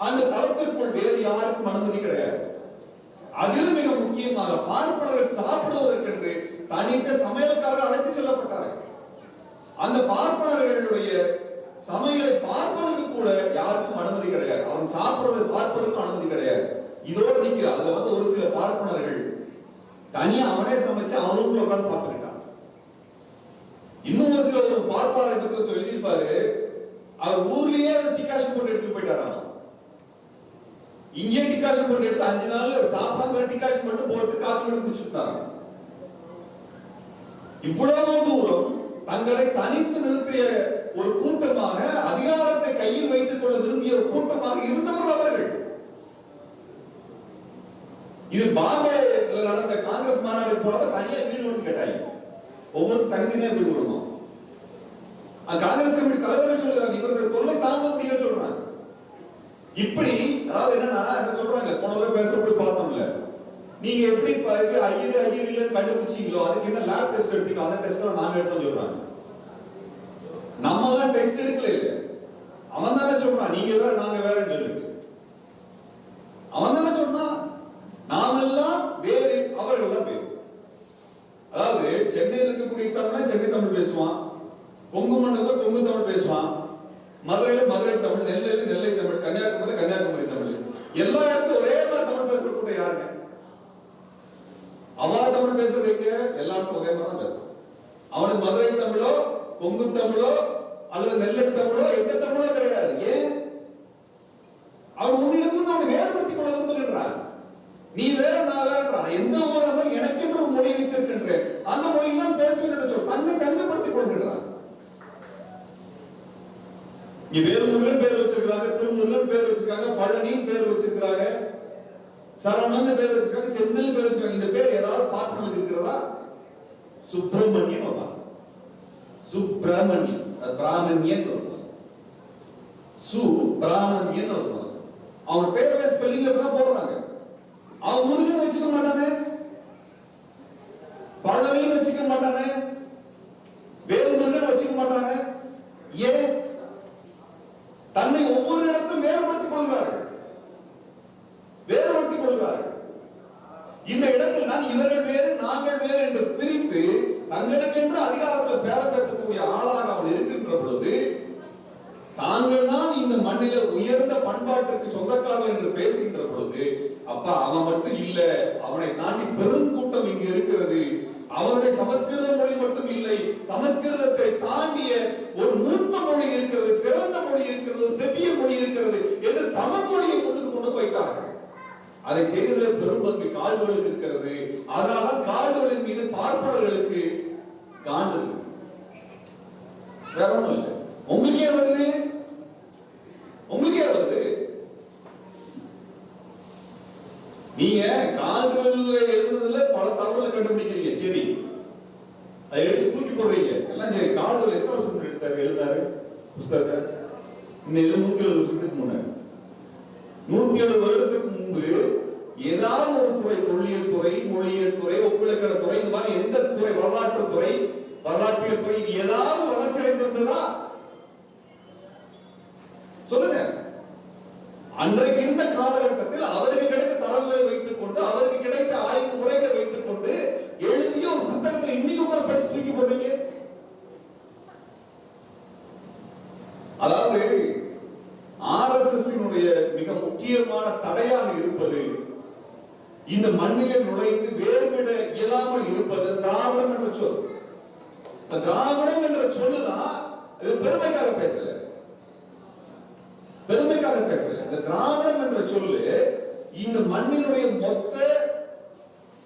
அந்த தளத்திற்குள் வேறு யாருக்கும் அனுமதி கிடையாது. அதில் மிக முக்கியமாக பார்ப்பனர்கள் சாப்பிடுவதற்கென்று தனித்த சமையல்காரர்கள் அழைத்து செல்லப்பட்டார்கள். அந்த பார்ப்பனர்களுடைய சமையலை பார்ப்பதற்கு கூட யாருக்கும் அனுமதி கிடையாது. அவன் சாப்பிடுவதை பார்ப்பதற்கும் அனுமதி கிடையாது. இதோடு நிற்கிறார். அதுல வந்து ஒரு சில பார்ப்பனர்கள் தனியா அவனே சமைச்சு அவனுக்குள்ள உட்கார்ந்து சாப்பிட்டுட்டான். இன்னும் ஒரு சில ஒரு பார்ப்பாரை பத்தி எழுதியிருப்பாரு. அவர் ஊர்லயே டிகாஷன் போட்டு எடுத்துட்டு போயிட்டாராம். இங்கே டிகாஷன் போட்டு எடுத்து 5 நாள் சாப்பிடாம டிகாஷன் மட்டும் போட்டு காப்பி மட்டும் குடிச்சிருந்தாங்க. இவ்வளவு தூரம் தங்களை தனித்து நிறுத்திய ஒரு கூட்டமாக, அதிகாரத்தை கையில் வைத்துக் கொள்ள விரும்பிய ஒரு கூட்டமாக இருந்தவர்கள் அவர்கள். இது பாம்பேல நடந்த காங்கிரஸ் மாநாடு போல தனியா வீடு ஒன்று கேட்டாங்க. ஒவ்வொரு தனித்தனியா வீடு விடணும். காங்கிரஸ் கமிட்டி தலைவர்கள் சொல்றாங்க இவர்களுடைய தொல்லை தாங்க முடியல சொல்றாங்க. இப்படி அதாவது என்னன்னா என்ன சொல்றாங்க, போன தடவை பேசுறப்படி பார்த்தோம்ல, நீங்க எப்படி ஐயர் இல்ல கண்டுபிடிச்சீங்களோ அதுக்கு என்ன லேப் டெஸ்ட் எடுத்தீங்களோ அந்த டெஸ்ட் நாங்க எடுத்தோம் சொல்றாங்க. நம்ம எல்லாம் டெஸ்ட் எடுக்கல இல்ல, அவன் தானே சொல்றான் நீங்க வேற நாங்க வேறன்னு சொல்லிட்டு. அவன் தானே சொன்னான் நாமெல்லாம் வேறு அவர்கள் எல்லாம் வேறு. அதாவது சென்னையில் இருக்கக்கூடிய தமிழ் சென்னை தமிழ் பேசுவான், கொங்கு மண்டலத்துல கொங்கு தமிழ் பேசுவான், மதுரையில மதுரை தமிழ், நெல்லையில நெல்லை தமிழ், கன்னியாகுமரி கன்னியாகுமரி தமிழ். எல்லா இடத்துலயும் ஒரே மாதிரி தமிழ் பேசுற கூட்டம் யாருங்க? அவா தமிழ் பேசுறது எங்க? எல்லாருக்கும் ஒரே மாதிரி தான் பேசுறான். அவனுக்கு மதுரை தமிழோ கொங்கு தமிழோ அல்லது நெல்லை தமிழோ எந்த தமிழோ கிடையாது. ஏன்? அவன் உன்னிடமிருந்து அவனை வேறுபடுத்திக் கொள்ள விரும்புகின்றான். நீ வேற நான் வேறான். எந்த ஊராக எனக்கென்று ஒரு மொழி வைத்திருக்கின்ற அந்த மொழியில் தான் பேசுவேன் என்று சொல் தன்னை தனிமைப்படுத்திக் கொள்கின்றான். நீ வேறுமுருகன் பேர் வச்சிருக்காங்க, திருமுருகன் பேர் வச்சிருக்காங்க, பழனி பேர் வச்சிருக்காங்க, சரவணன் பேர் வச்சிருக்காங்க, செந்தில் பேர் வச்சிருக்காங்க. இந்த பேர் ஏதாவது பார்ப்பனருக்கு இருக்கிறதா? சுப்பிரமணியன் வா, சுப்பிரமணியன் பிராமணியன் வருவாங்க, சுப்பிரமணியன் வருவாங்க. அவங்க பேர்ல ஸ்பெல்லிங் எப்படிதான் போடுறாங்க. அவன் முருகன் வச்சுக்க மாட்டானே, பழனியும் வச்சுக்க மாட்டானே, வேறுமுருகன் வச்சுக்க மாட்டானே. ஏன்? தன்னை ஒவ்வொரு இடத்திலும் வேறுபடுத்திக் கொள்கிறார்கள், வேறுபடுத்திக் கொள்கிறார்கள். இந்த இடத்தில் தான் இவர்கள் வேறு நாங்கள் வேறு என்று பிரித்து தங்களுக்கென்று அதிகாரத்தில் பேர பேசக்கூடிய ஆளாக அவன் இருக்கின்ற பொழுது, தாங்கள் தான் இந்த மண்ணில உயர்ந்த பண்பாட்டுக்கு சொந்தக்காரர் என்று பேசுகின்ற பொழுது, அப்பா அவன் மட்டும் இல்ல, அவனை தாண்டி பெருங்கூட்டம் இங்கு இருக்கிறது. அவருடைய சமஸ்கிருத மொழி மட்டும் இல்லை, சமஸ்கிருதத்தை தாண்டிய ஒரு மூத்த மொழி இருக்கிறது, சிறந்த மொழி இருக்கிறது, செவ்விய மொழி இருக்கிறது என்று தமிழ் மொழியை கொண்டு வைத்தார்கள். அதை செய்ததில் பெரும் பங்கு கால்களுக்கு இருக்கிறது. அதனால்தான் கால்களின் மீது பார்ப்பவர்களுக்கு காண்டு வேற ஒண்ணும் இல்லை. உங்களுக்கே வருது, உங்களுக்கே வருது. நீங்க கால்களில் எழுதுனதுல பல தகவலை கண்டுபிடிக்கிறீங்க, சரி, அதை எடுத்து தூக்கி போடுறீங்க எல்லாம் சரி. கால்கள் எத்தனை வருஷம் எடுத்தாரு எழுதாரு புஸ்தகத்தை? இந்த 170 வருஷத்துக்கு முன்னாடி, 170 வருடத்துக்கு முன்பு ஏதாவது ஒரு துறை, தொல்லியல் துறை, மொழியியல் துறை, ஒப்பிலக்கண துறை, இந்த மாதிரி எந்த துறை, வரலாற்று துறை, வரலாற்றியல் துறை, இது ஏதாவது வளர்ச்சி அடைந்திருந்ததா? சொல்லுங்க. அன்றைக்கு இருந்த காலகட்டத்தில் அவருக்கு கிடைத்த தரவுகளை வைத்துக் கொண்டு, அவருக்கு கிடைத்த ஆய்வு முறைகளை வைத்துக் கொண்டு எழுதிய ஒரு புத்தகத்தை இன்னைக்கு கூட படிச்சு தூக்கி போடுறீங்க. அதாவது ஆர்எஸ்எஸ்னுடைய மிக முக்கியமான தடையாக இருப்பது, இந்த மண்ணிலே நுழைந்து வேறுவிட இயலாமல் இருப்பது திராவிடம் என்ற சொல். திராவிடம் என்ற சொல்லுதான் பெருமைக்காக பேசல, பெருமைக்காக பேசல. இந்த திராவிடம் என்ற சொல்லு இந்த மண்ணினுடைய மொத்த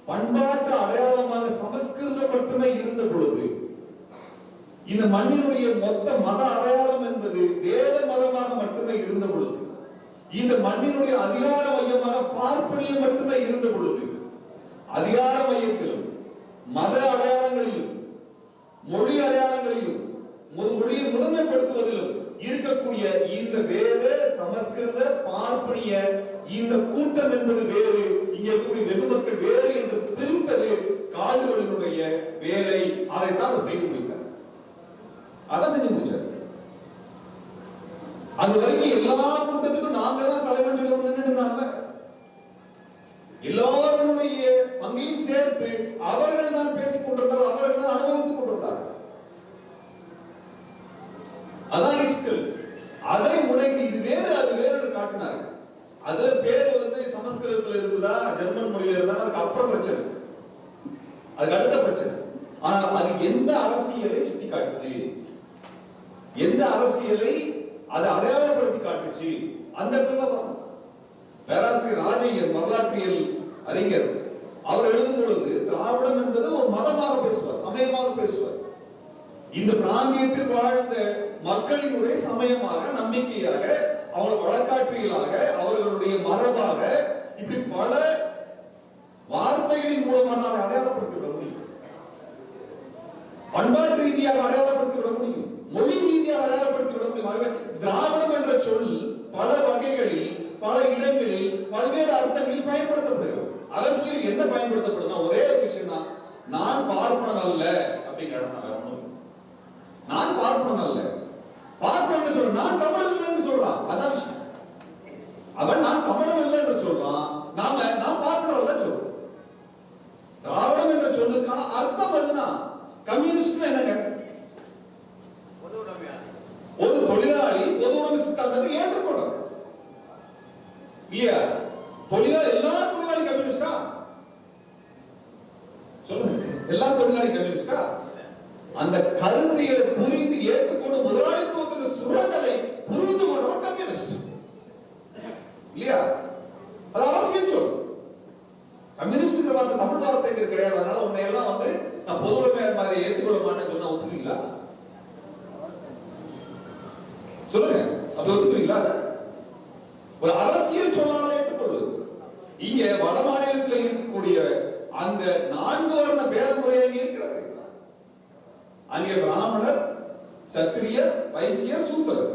பண்பாட்டு அடையாளமாக சமஸ்கிருதம் மட்டுமே இருந்த பொழுது, இந்த மண்ணினுடைய மொத்த மத அடையாளம் என்பது வேத மதமாக மட்டுமே இருந்த பொழுது, இந்த மண்ணினுடைய அதிகார மையமாக பார்ப்பனியம் மட்டுமே இருந்த பொழுது, அதிகார மையத்திலும் மத அடையாளங்களிலும் மொழி அடையாளங்களிலும் மொழியை முதன்மைப்படுத்துவதிலும் இருக்கக்கூடிய இந்த வேத சமஸ்கிருத பார்ப்பனிய இந்த கூட்டம் என்பது வேறு, இங்கே இருக்கக்கூடிய வெகுமக்கள் வேறு என்று பிரித்தது கால்களினுடைய வேலை. அதைத்தான் செய்து முடித்தார், அதான் செஞ்சு முடிச்சார். அது வரைக்கும் எல்லா கூட்டத்துக்கும் நாங்க தான் தலைவன் சொல்லி நின்றுட்டாங்க. எல்லாருடைய பங்கையும் சேர்த்து அவர்கள் தான் பேசிக் கொண்டிருந்தார், அவர்கள் தான் அனுபவித்துக் கொண்டிருந்தார். அதான் சிக்கல். அதை உடைத்து இது வேறு அது வேறு காட்டினார். அதுல பேரு சமஸ்கிருதத்துல இருந்ததா ஜெர்மன் மொழியில இருந்தா அதுக்கு அப்புறம் பிரச்சனை, அதுக்கு அடுத்த பிரச்சனை. ஆனா அது எந்த அரசியலை சுட்டி காட்டுச்சு, எந்த அரசியலை அதை அடையாளப்படுத்தி காட்டுச்சு, அந்த இடத்துல தான் பேராசிரியர் ராஜையர் வரலாற்றியல் அறிஞர் அவர் எழுதும் பொழுது திராவிடம் என்பது ஒரு மதமாக பேசுவார், சமயமாக பேசுவார். இந்த பிராந்தியத்தில் வாழ்ந்த மக்களினுடைய சமயமாக, நம்பிக்கையாக, அவர்கள் வழக்காற்றியலாக, அவர்களுடைய மரபாக, இப்படி பல வார்த்தைகளின் மூலமாக அடையாளப்படுத்தி விட முடியும். பண்பாட்டு ரீதியாக அடையாளப்படுத்தி விட முடியும், மொழி ரீதியாக அடையாளப்படுத்தி விட முடியும். திராவிடம் என்ற சொல் பல வகைகளில், பல இடங்களில், பல்வேறு அர்த்தங்களில் பயன்படுத்தப்படுகிறது. அரசியல் என்ன பயன்படுத்தப்படுதுன்னா ஒரே ஒரு விஷயம் தான், நான் பார்ப்பனன் அல்ல அப்படிங்கிற இடம் தான். நான் பார்ப்பனன் அல்ல, பார்ப்பனன் சொல்ற நான் தமிழன் இல்லைன்னு சொல்றான், அதான் விஷயம். அவன் நான் தமிழன் இல்லை என்று சொல்றான், நான் பார்ப்பனன் அல்ல சொல்றோம். திராவிடம் என்ற சொல்லுக்கான அர்த்தம் அதுதான். கம்யூனிஸ்ட் என்னங்க? அந்த கருத்தியலை புரிந்து ஏற்றுக்கொண்டு முதலாளித்துவத்தின் சுரண்டலை புரிந்து கொண்டவன் கம்யூனிஸ்ட் இல்லையா? அது அரசியல் சொல். கம்யூனிஸ்ட் வார்த்தை தமிழ் வார்த்தை கிடையாது. அதனால உன்னை எல்லாம் நான் பொதுவுடைமை மாதிரி ஏற்றுக்கொள்ள மாட்டேன்னு சொன்னா ஒத்துக்குவீங்களா? சொல்லுங்க, அப்படி ஒத்துக்குவீங்களா? ஒரு அரசியல் சொல்லாமல் ஏற்றுக்கொள்வது. இங்க வட மாநிலத்தில் இருக்கக்கூடிய அந்த 4 வர்ண பேத முறையாக இருக்கிறது. அங்கே பிராமணர், சத்திரியர், வைசியர், சூத்திரர்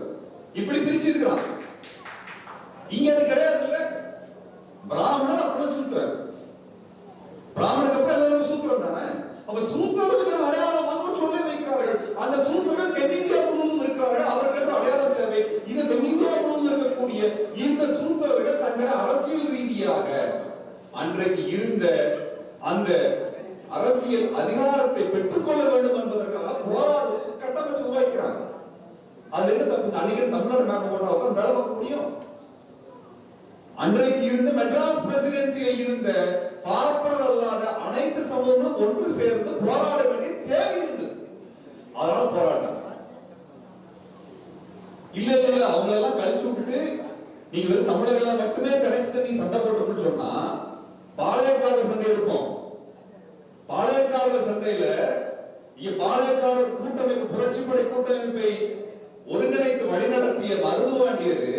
இப்படி பிரிச்சு இருக்கிறான். இங்க அது கிடையாது இல்ல. பிராமணர் அப்புறம் சூத்திரர். பிராமணருக்கு அப்புறம் எல்லாரும் சூத்திரம் தானே. அப்ப சூத்திரருக்கு அடையாளமாக சொல்ல வைக்கிறார்கள். அந்த சூத்திரர்கள் தென்னிந்தியா முழுவதும் இருக்கிறார்கள். அவர்களுக்கு அடையாளம் தேவை. இந்த தென்னிந்தியா முழுவதும் இருக்கக்கூடிய இந்த சூத்திரர்கள் தங்களை அரசியல் ரீதியாக அன்றைக்கு இருந்த அந்த அரசியல் அதிகாரத்தை பெற்றுக்கொள்ள வேண்டும் என்பதற்காக போராடு கட்டமைச்சு உருவாக்கிறாங்க. அது என்ன தப்பு? அன்னைக்கு தமிழ்நாடு மேப் போட்டா உட்கார்ந்து வேலை பார்க்க முடியும்? அன்றைக்கு இருந்த மெட்ராஸ் பிரசிடென்சியில் இருந்த பார்ப்பனர் அல்லாத அனைத்து சமூகங்களும் ஒன்று சேர்ந்து போராட வேண்டிய தேவை இருந்தது. அதனால போராட்டம் இல்ல அவங்களை எல்லாம் கழிச்சு விட்டுட்டு நீங்க வெறும் தமிழர்களை மட்டுமே கிடைச்சது நீ சண்டை போட்டோம்னு சொன்னா பாளையக்காரர் சண்டை எடுப்போம். பாளையக்காரர் சண்டையில பாளையக்காரர் கூட்டமைப்பு, புரட்சிப்படை கூட்டமைப்பை ஒருங்கிணைத்து வழிநடத்திய மருதுவாண்டியது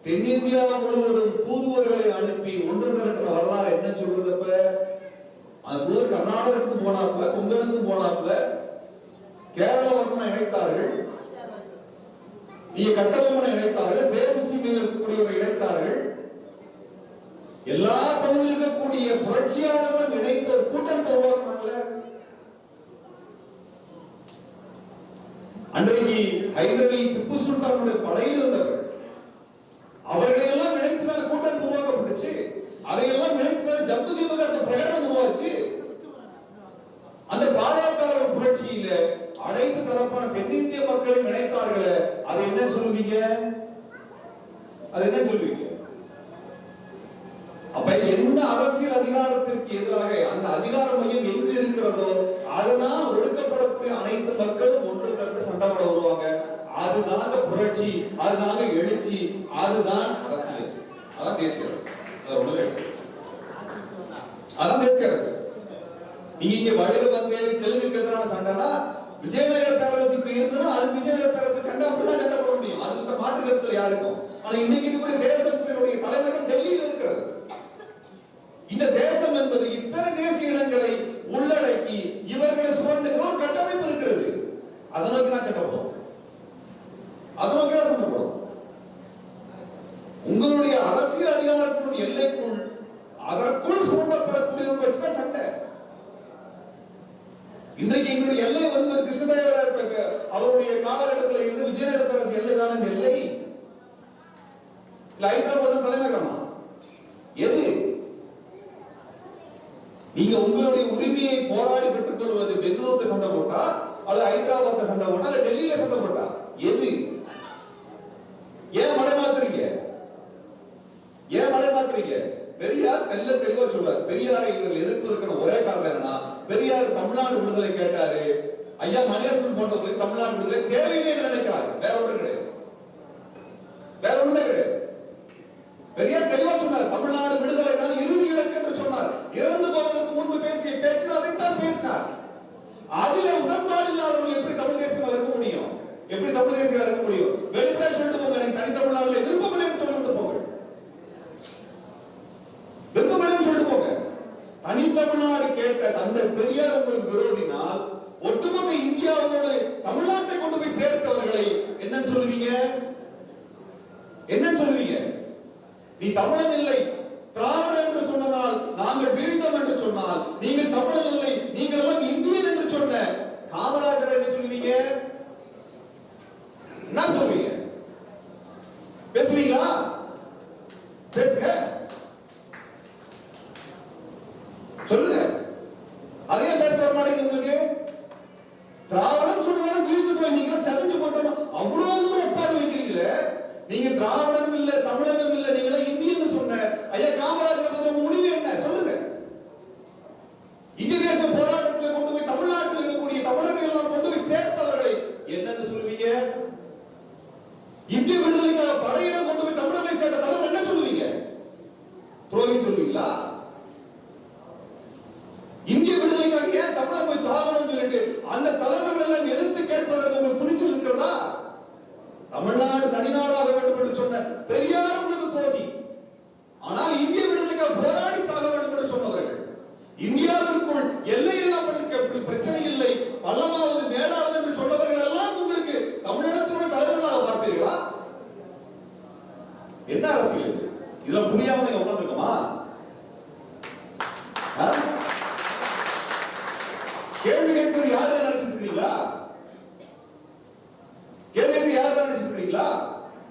தென்னிந்தியா முழுவதும் தூதுவர்களை அனுப்பி ஒன்று திரட்டின வரலாறு என்ன சொல்றது? அப்ப அந்த தூதர் கர்நாடகத்துக்கு போனாப்புல, கொங்கனுக்கும் போனாப்புல, கேரள வர்மனை இணைத்தார்கள், நீங்க கட்டபொம்மனை இணைத்தார்கள், சேதுச்சி மீது இருக்கக்கூடியவரை இணைத்தார்கள். எல்லா பகுதியில் இருக்கக்கூடிய புரட்சியாளர்களும் இணைத்த ஒரு கூட்டத்தை உருவாக்குனாங்கல்ல. அன்றைக்கு ஹைதரலி திப்பு சுல்தானுடைய படையில் இருந்தவர் அவர்களையெல்லாம் இணைத்துதான் கூட்டம் உருவாக்கப்பட்டுச்சு. அதையெல்லாம் இணைத்துதான் ஜம்பு தீபக பிரகடனம் உருவாச்சு. அந்த பாளையக்காரர் புரட்சியில அனைத்து தரப்பான தென்னிந்திய மக்களை இணைத்தார்களே, அதை என்ன சொல்லுவீங்க? அது என்ன சொல்லுவீங்க? அப்ப எந்த அரசியல் அதிகாரத்திற்கு எதிராக அந்த அதிகார மையம் எங்கு இருக்கிறதோ அதனால் ஒடுக்கப்படக்கூடிய அனைத்து மக்களும் ஒன்று திரண்டு சண்டை போட வருவாங்க. அதுதாங்க புரட்சி, அதுதாங்க எழுச்சி, அதுதான் அரசியல். அதான் தேசிய அரசு. அதான் தேசிய அரசு. நீங்க இங்க வடுக வந்தேரி தெலுங்குக்கு எதிரான சண்டைனா விஜயநகர பேரரசுக்கு இருந்ததுன்னா அது விஜயநகர பேரரசு சண்டை அப்படிதான் சண்டை போட முடியும். அதுக்கு மாற்று கருத்துல யாருக்கும். ஆனா இன்னைக்கு இருக்கக்கூடிய தேசத்தினுடைய தலைநகரம் டெல்லியில் இருக்கிறது. இந்த தேசம் என்பது இத்தனை தேசிய இடங்களை உள்ளடக்கி இவர்களை சுரண்டுகிற ஒரு கட்டமைப்பு இருக்கிறது. அதை நோக்கி தான் சட்டப்படும். அதை நோக்கி தான் சட்டப்படும். உங்களுடைய அரசியல் அதிகாரத்தினுடைய எல்லைக்குள் அதற்குள் சுரண்டப்படக்கூடியவங்க வச்சுதான் சண்டை. இன்றைக்கு எங்களுடைய எல்லை கிருஷ்ணதேவராய அவருடைய காலகட்டத்தில் இருந்து விஜயநகர பேரரசு எல்லை தானே இந்த எல்லை. இல்ல ஹைதராபாத் தலைநகரமா? எது? நீங்க உங்களுடைய உரிமையை போராடி பெற்றுக் கொள்வது பெங்களூருக்கு சண்டை போட்டா அல்லது ஹைதராபாத் சண்டை போட்டா அல்லது டெல்லியில சண்டை போட்டா எது? ஏன் மடை மாத்துறீங்க? ஏன் மடை மாத்துறீங்க? பெரியார் தெல்ல தெளிவா சொல்றாரு. பெரியாரை இவர்கள் எதிர்ப்பதற்கான ஒரே காரணம் என்னன்னா, பெரியார் தமிழ்நாடு விடுதலை கேட்டாரு. ஐயா மணியரசன் போன்றவர்களுக்கு தமிழ்நாடு விடுதலை தேவையில்லை என்று நினைக்கிறார். வேற ஒன்றும் கிடையாது. வேற ஒண்ணுமே கிடையாது. பெரியார் தெளிவா சொன்னார், தமிழ்நாடு விடுதலை தான் இறுதி இலக்கு என்று சொன்னார். இறந்து போவதற்கு முன்பு பேசிய பேச்சு அதைத்தான் பேசினார். அதிலே உடன்பாடு இல்லாதவர்கள் எப்படி தமிழ் தேசியமா இருக்க முடியும்? எப்படி தமிழ் தேசியமா இருக்க முடியும்? வெளிப்படையா சொல்லிட்டு போங்க, எனக்கு தனித்தமிழ்நாடுல விருப்பம் என்று சொல்லிட்டு போங்க. விருப்பம் என்று சொல்லிட்டு போங்க. தனித்தமிழ்நாடு கேட்ட தந்தை பெரியார் உங்களுக்கு விரோதினால் ஒட்டுமொத்த இந்தியாவோடு தமிழ்நாட்டை கொண்டு போய் சேர்த்தவர்களை என்ன சொல்லுவீங்க? என்ன சொல்லுவீங்க? நீ தமிழன் இல்லை திராவிடன் என்று சொன்னதால் நாங்கள் வீழ்ந்தோம் என்று சொன்னால், நீங்கள் தமிழன் இல்லை நீங்கள் எல்லாம் இந்தியன் என்று சொன்ன காமராஜர் என்ன சொல்லுவீங்க? என்ன சொல்லுவீங்க? பேசுவீங்களா? பேசுங்க, சொல்லுங்க. அதையே பேச வர மாட்டேங்குது உங்களுக்கு. திராவிடம் சொல்றாங்க வீழ்ந்து போய் நீங்க செதஞ்சு போட்டோம். அவ்வளவு தூரம் ஒப்பாரி வைக்கிறீங்களே. நீங்க திராவிடனும் இல்ல தமிழனும் இல்ல நீங்க இந்தியன்னு சொன்ன ஐயா காமராஜர் பத்தி முடிவு என்ன சொல்லுங்க. இந்திய தேச போராட்டத்தில் கொண்டு போய் தமிழ்நாட்டில் இருக்கக்கூடிய தமிழர்கள் எல்லாம் கொண்டு என்ன அரசியல் இது? இதெல்லாம் புரியாம நீங்க உட்கார்ந்துருக்கோமா? கேள்வி கேட்கிறது யாரு நினைச்சிட்டு இருக்கீங்களா? கேள்வி கேட்க யாரு நினைச்சிட்டு இருக்கீங்களா?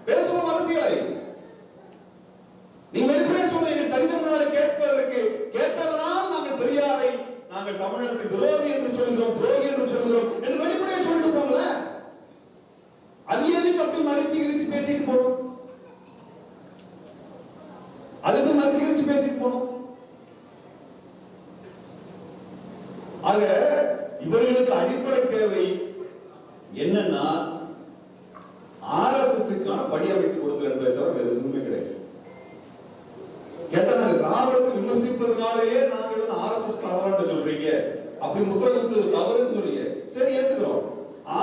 பேசுவோம் அரசியலை. நீங்க வெளிப்படையா சொல்லுங்க, கடிதம் கேட்பதற்கு கேட்டதனால் நாங்கள் பெரியாரை நாங்கள் தமிழகத்துக்கு விரோதி என்று சொல்கிறோம், துரோகி என்று சொல்கிறோம் என்று வெளிப்படையா சொல்லிட்டு போங்கள. அது எதுக்கு அப்படி மறைச்சு பேசிட்டு போகணும்? அதுக்கு மறைச்சு பேசிட்டு போகணும். ஆக இவர்களுக்கு அடிப்படை தேவை என்னன்னா RSSக்கான படி அமைத்து கொடுத்தல் என்பதை தவிர வேறு எதுவுமே கிடையாது. கேட்டா நாங்க திராவிடத்தை விமர்சிப்பதனாலேயே நாங்கள் RSS கலவரம் சொல்றீங்க, அப்படி முத்திரை குத்துவது தவறுன்னு சொல்றீங்க. சரி, ஏத்துக்கிறோம்.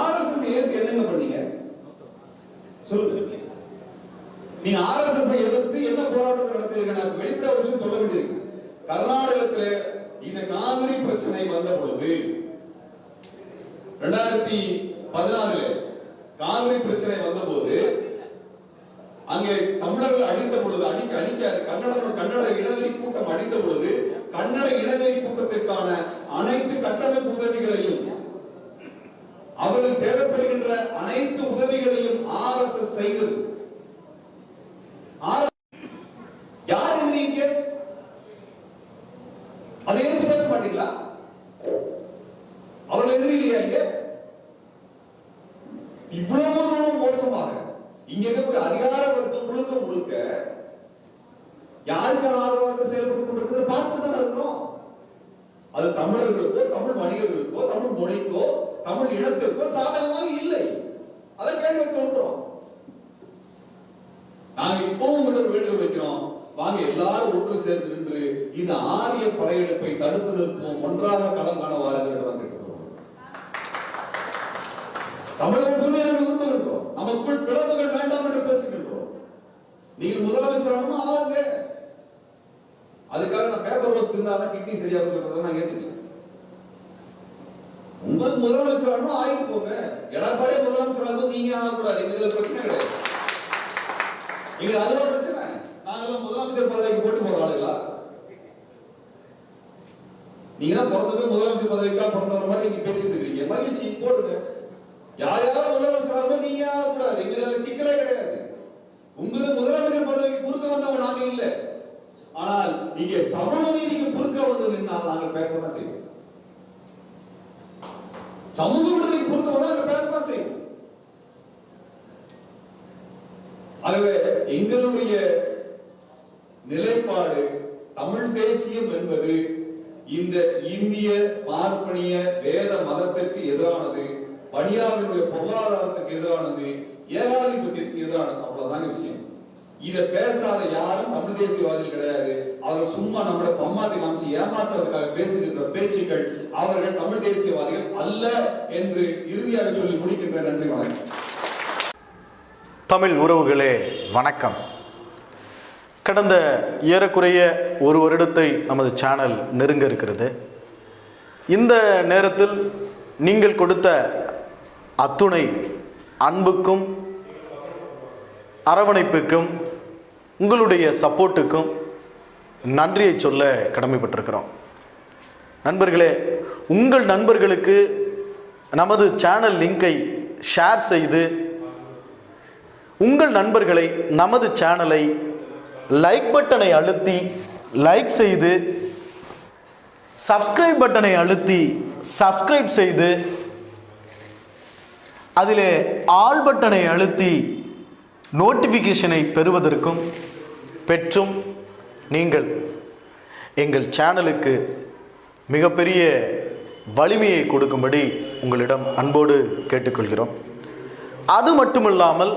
RSS ஏத்து என்னங்க பண்ணீங்க சொல்லுங்க. நீங்க RSS எதிர்த்து என்ன போராட்டத்தை நடத்துறீங்க? நான் வெளிப்படையா ஒரு விஷயம் சொல்ல வேண்டியிருக்கு. கர்நாடகத்தில் இந்த காவிரி பிரச்சனை வந்த பொழுது 2016 காவிரி பிரச்சனை வந்த போது அங்கே தமிழர்கள் அடித்த பொழுது கன்னட இனவெறி கூட்டம் அடித்த பொழுது கன்னட இனவெறி கூட்டத்திற்கான அனைத்து கட்டமைப்பு உதவிகளையும் அவர்கள் தேவைப்படுகின்ற அனைத்து உதவிகளையும் RSS செய்தது. யார் எதிரிங்க? அதை எதிர்த்து பேச மாட்டீங்களா? அவர்கள் எதிரி இல்லையா? இங்க இவ்வளவு மோசமாக இங்க இருக்கக்கூடிய அதிகார வர்க்கம் முழுக்க யாருக்கு ஆதரவாக செயல்பட்டுக் கொண்டிருக்கிறது பார்த்து தான் இருக்கிறோம். அது தமிழர்களுக்கோ, தமிழ் வணிகர்களுக்கோ, தமிழ் மொழிக்கோ, தமிழ் இனத்திற்கோ சாதகமாக இல்லை. அதை கேள்வி வைக்கிறோம். நாங்க இப்பவும் வேண்டுகோள் வைக்கிறோம், வாங்க எல்லாரும் ஒன்று சேர்ந்து நின்று இந்த ஆரிய படையெடுப்பை தடுத்து நிறுத்துவோம், ஒன்றாக களம் காண வாருங்கள் கேட்டுக்கிறோம். தமிழக உண்மையை விரும்புகின்றோம். நமக்குள் பிளவுகள் வேண்டாம் என்று பேசுகின்றோம். நீங்கள் முதலமைச்சர் ஆகுங்க. அதுக்காக நான் பேப்பர் ரோஸ் இருந்தாதான் கிட்னி சரியா சொல்றதை நான் ஏத்துக்கல. உங்களுக்கு முதலமைச்சர் ஆகிட்டு போங்க. எடப்பாடியே முதலமைச்சர் ஆகும், நீங்க ஆகக்கூடாது. இதுல பிரச்சனை கிடையாது. இங்க அதுதான் பிரச்சனை. நாங்களும் முதலமைச்சர் பதவிக்கு போட்டு போற ஆளுங்களா? நீங்க தான் பிறந்தவே முதலமைச்சர் பதவிக்கா பிறந்தவர மாதிரி நீங்க பேசிட்டு இருக்கீங்க. மகிழ்ச்சி, போடுங்க. யாரும் முதலமைச்சர் ஆகும், நீங்க ஆகக்கூடாது. எங்களுக்கு சிக்கலே கிடையாது. உங்களுக்கு முதலமைச்சர் பதவிக்கு குறுக்க வந்தவங்க நாங்க இல்ல. ஆனால் நீங்க சமூக நீதிக்கு குறுக்க வந்து நின்னால் நாங்கள் பேசதான் செய்வோம். சமூக விடுதலைக்கு குறுக்க வந்தா நாங்கள் பேசதான் செய்வோம். ஆகவே எங்களுடைய நிலைப்பாடு தமிழ் தேசியம் என்பது இந்த இந்திய பார்ப்பனிய வேத மதத்திற்கு எதிரானது, பணியாளர்களுடைய பொருளாதாரத்துக்கு எதிரானது, ஏகாதிபத்தியத்துக்கு எதிரானது. அவ்வளவுதான் விஷயம். இத பேசாத யாரும் தமிழ் தேசியவாதிகள் கிடையாது. அவர்கள் சும்மா நம்மளோட பம்மாத்தி காமிச்சு ஏமாற்றுறதுக்காக பேசுகின்ற பேச்சுக்கள் அவர்கள் தமிழ் தேசியவாதிகள் அல்ல என்று இறுதியாக சொல்லி முடிக்கின்ற. நன்றி, வணக்கம். தமிழ் உறவுகளே வணக்கம். கடந்த ஏறக்குறைய ஒரு வருடத்தை நமது சேனல் நெருங்க இருக்கிறது. இந்த நேரத்தில் நீங்கள் கொடுத்த அத்துணை அன்புக்கும் அரவணைப்புக்கும் உங்களுடைய சப்போர்ட்டுக்கும் நன்றியை சொல்ல கடமைப்பட்டிருக்கிறோம். நண்பர்களே, உங்கள் நண்பர்களுக்கு நமது சேனல் லிங்கை ஷேர் செய்து உங்கள் நண்பர்களை நமது சேனலை லைக் பட்டனை அழுத்தி லைக் செய்து, சப்ஸ்கிரைப் பட்டனை அழுத்தி சப்ஸ்கிரைப் செய்து, அதிலே ஆல் பட்டனை அழுத்தி நோட்டிஃபிகேஷனை பெறுவதற்கும் பெற்றும் நீங்கள் எங்கள் சேனலுக்கு மிகப்பெரிய வலிமையை கொடுக்கும்படி உங்களிடம் அன்போடு கேட்டுக்கொள்கிறோம். அது மட்டுமில்லாமல்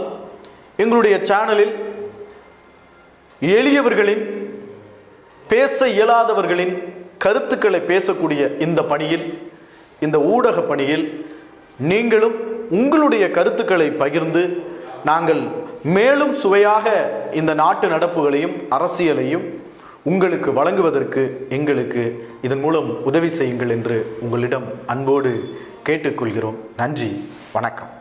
எங்களுடைய சேனலில் எளியவர்களின், பேச இயலாதவர்களின் கருத்துக்களை பேசக்கூடிய இந்த பணியில், இந்த ஊடக பணியில் நீங்களும் உங்களுடைய கருத்துக்களை பகிர்ந்து நாங்கள் மேலும் சுவையாக இந்த நாட்டு நடப்புகளையும் அரசியலையும் உங்களுக்கு வழங்குவதற்கு எங்களுக்கு இதன் மூலம் உதவி செய்யுங்கள் என்று உங்களிடம் அன்போடு கேட்டுக்கொள்கிறோம். நன்றி, வணக்கம்.